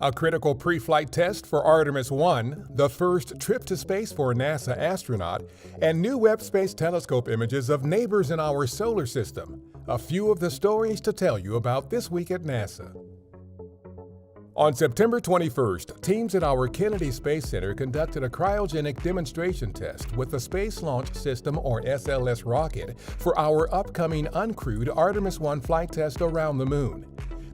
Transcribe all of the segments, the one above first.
A critical pre-flight test for Artemis I, the first trip to space for a NASA astronaut, and new Webb Space Telescope images of neighbors in our solar system. A few of the stories to tell you about this week at NASA. On September 21st, teams at our Kennedy Space Center conducted a cryogenic demonstration test with the Space Launch System, or SLS, rocket for our upcoming uncrewed Artemis I flight test around the Moon.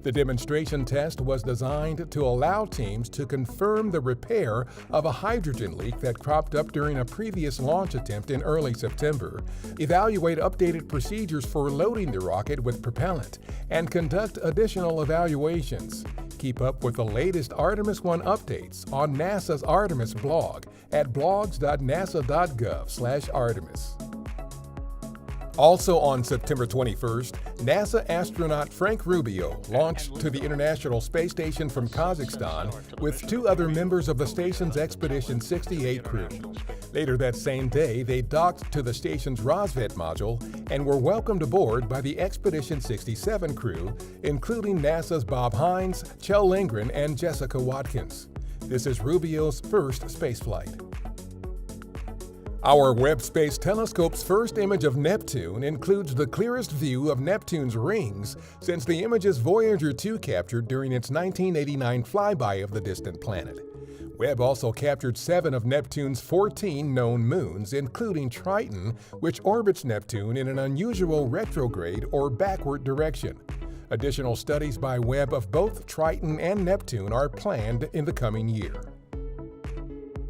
The demonstration test was designed to allow teams to confirm the repair of a hydrogen leak that cropped up during a previous launch attempt in early September, evaluate updated procedures for loading the rocket with propellant, and conduct additional evaluations. Keep up with the latest Artemis I updates on NASA's Artemis blog at blogs.nasa.gov/Artemis. Also on September 21st, NASA astronaut Frank Rubio launched to the International Space Station from Kazakhstan with two other members of the station's Expedition 68 crew. Later that same day, they docked to the station's Rosvet module and were welcomed aboard by the Expedition 67 crew, including NASA's Bob Hines, Kjell Lindgren, and Jessica Watkins. This is Rubio's first spaceflight. Our Webb Space Telescope's first image of Neptune includes the clearest view of Neptune's rings since the images Voyager 2 captured during its 1989 flyby of the distant planet. Webb also captured 7 of Neptune's 14 known moons, including Triton, which orbits Neptune in an unusual retrograde or backward direction. Additional studies by Webb of both Triton and Neptune are planned in the coming year.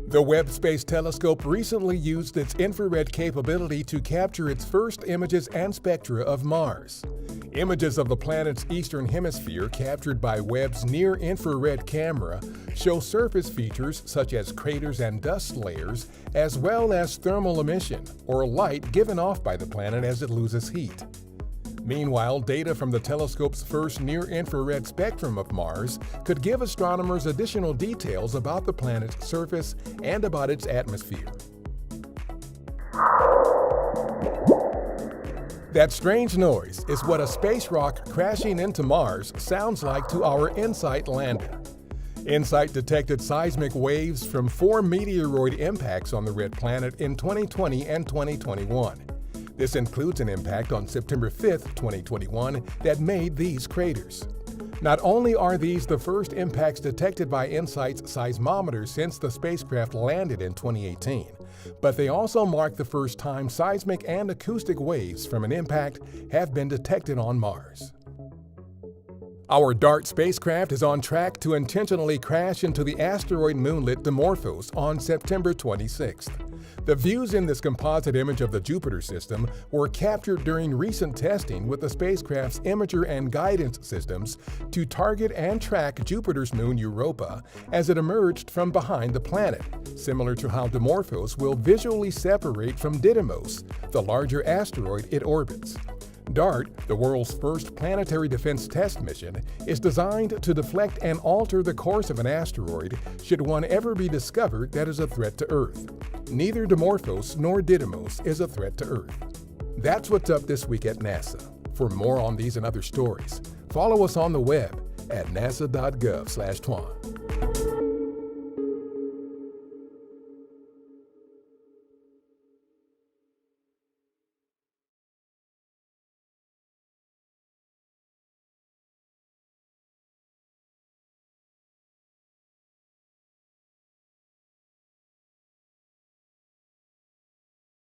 The Webb Space Telescope recently used its infrared capability to capture its first images and spectra of Mars. Images of the planet's eastern hemisphere captured by Webb's near-infrared camera show surface features such as craters and dust layers, as well as thermal emission, or light given off by the planet as it loses heat. Meanwhile, data from the telescope's first near-infrared spectrum of Mars could give astronomers additional details about the planet's surface and about its atmosphere. That strange noise is what a space rock crashing into Mars sounds like to our InSight lander. InSight detected seismic waves from 4 meteoroid impacts on the red planet in 2020 and 2021. This includes an impact on September 5, 2021, that made these craters. Not only are these the first impacts detected by InSight's seismometer since the spacecraft landed in 2018, but they also mark the first time seismic and acoustic waves from an impact have been detected on Mars. Our DART spacecraft is on track to intentionally crash into the asteroid moonlet Dimorphos on September 26th. The views in this composite image of the Jupiter system were captured during recent testing with the spacecraft's imager and guidance systems to target and track Jupiter's moon Europa as it emerged from behind the planet, similar to how Dimorphos will visually separate from Didymos, the larger asteroid it orbits. DART, the world's first planetary defense test mission, is designed to deflect and alter the course of an asteroid should one ever be discovered that is a threat to Earth. Neither Dimorphos nor Didymos is a threat to Earth. That's what's up this week at NASA. For more on these and other stories, follow us on the web at nasa.gov/twan.